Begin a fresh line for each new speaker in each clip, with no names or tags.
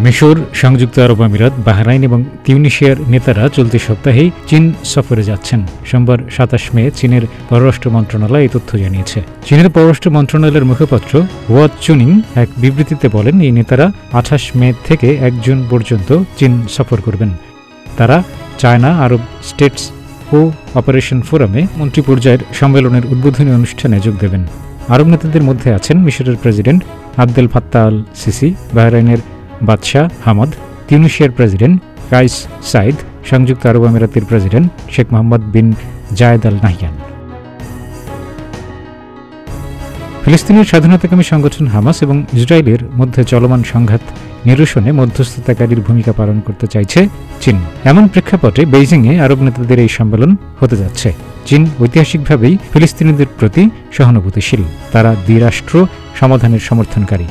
মিশর, সংযুক্ত আরব আমিরাত, বাহরাইন এবং তিউনিশিয়ার নেতারা চলতি সপ্তাহেই চীন সফরে যাচ্ছেন। সোমবার ২৭ মে চীনের পররাষ্ট্র মন্ত্রণালয় এই তথ্য জানিয়েছে। চীনের পররাষ্ট্র মন্ত্রণালয়ের মুখপাত্র হুয়া চুনিং এক বিবৃতিতে বলেন, এই নেতারা ২৮ মে থেকে ১ জুন পর্যন্ত চীন সফর করবেন। তারা চায়না আরব স্টেটস ও অপারেশন ফোরামে মন্ত্রী পর্যায়ের সম্মেলনের উদ্বোধনী অনুষ্ঠানে যোগ দেবেন। আরব নেতাদের মধ্যে আছেন মিশরের president Abdel Fattah al Sisi, বাহরাইনের বাদশাহ হামাদ, তিউনিশিয়ার প্রেসিডেন্ট কাইস সাইদ, সংযুক্ত আরব আমিরাতের president Sheikh Mohamed bin Zayed al Nahyan. ফিলিস্তিনের স্বাধীনতাকামী সংগঠন হামাস এবং ইসরায়েলের মধ্যে চলমান সংঘাত নিরসনে মধ্যস্থতাকারীর ভূমিকা পালন করতে চাইছে চীন। এমন প্রেক্ষাপটে বেইজিংয়ে আরব নেতাদের এই সম্মেলন হতে যাচ্ছে। চীন ঐতিহাসিকভাবেই ফিলিস্তিনিদের প্রতি সহানুভূতিশীল। তারা দ্বিরাষ্ট্র সমাধানের সমর্থনকারী।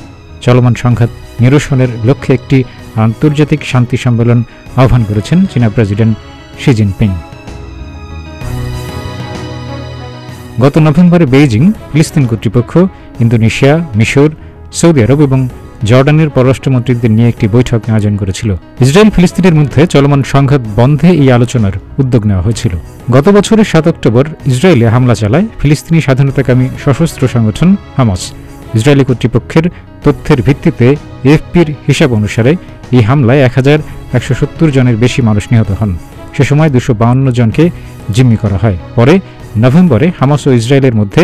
চলমান সংঘাত নিরসনের লক্ষ্যে একটি আন্তর্জাতিক শান্তি সম্মেলন আহ্বান করেছেন চীনা প্রেসিডেন্ট শি জিনপিং। গত নভেম্বরে বেইজিং ফিলিস্তিন কর্তৃপক্ষ, ইন্দোনেশিয়া, মিশর, সৌদি আরব এবং জর্ডানের পররাষ্ট্রমন্ত্রীদের নিয়ে একটি বৈঠক আয়োজন করেছিল। ইসরায়েল ফিলিস্তিনের মধ্যে চলমান সংঘাত বন্ধে এই আলোচনার উদ্যোগ নেওয়া হয়েছিল। গত বছরের ৭ অক্টোবর ইসরায়েলে হামলা চালায় ফিলিস্তিনি স্বাধীনতাকামী সশস্ত্র সংগঠন হামাস। ইসরায়েলি কর্তৃপক্ষের তথ্যের ভিত্তিতে এএফপির হিসাব অনুসারে এই হামলায় ১,১৭০ জনের বেশি মানুষ নিহত হন। সে সময় ২৫২ জনকে জিম্মি করা হয়। পরে নভেম্বরে হামাস ও ইসরায়েলের মধ্যে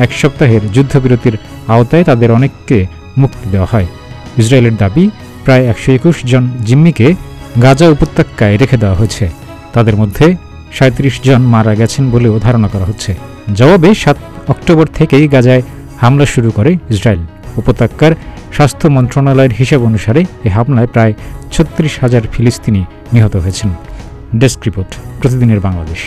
১ সপ্তাহের যুদ্ধবিরতির আওতায় তাদের অনেককে মুক্তি দেওয়া হয়। ইসরায়েলের দাবি, প্রায় ১২১ জন জিম্মিকে গাজা উপত্যকায় রেখে দেওয়া হয়েছে। তাদের মধ্যে ৩৭ জন মারা গেছেন বলেও ধারণা করা হচ্ছে। জবাবে ৭ অক্টোবর থেকেই গাজায় হামলা শুরু করে ইসরায়েল। উপত্যকার স্বাস্থ্য মন্ত্রণালয়ের হিসাব অনুসারে এই হামলায় প্রায় ৩৬,০০০ ফিলিস্তিনি নিহত হয়েছেন। ডেস্ক রিপোর্ট, প্রতিদিনের বাংলাদেশ।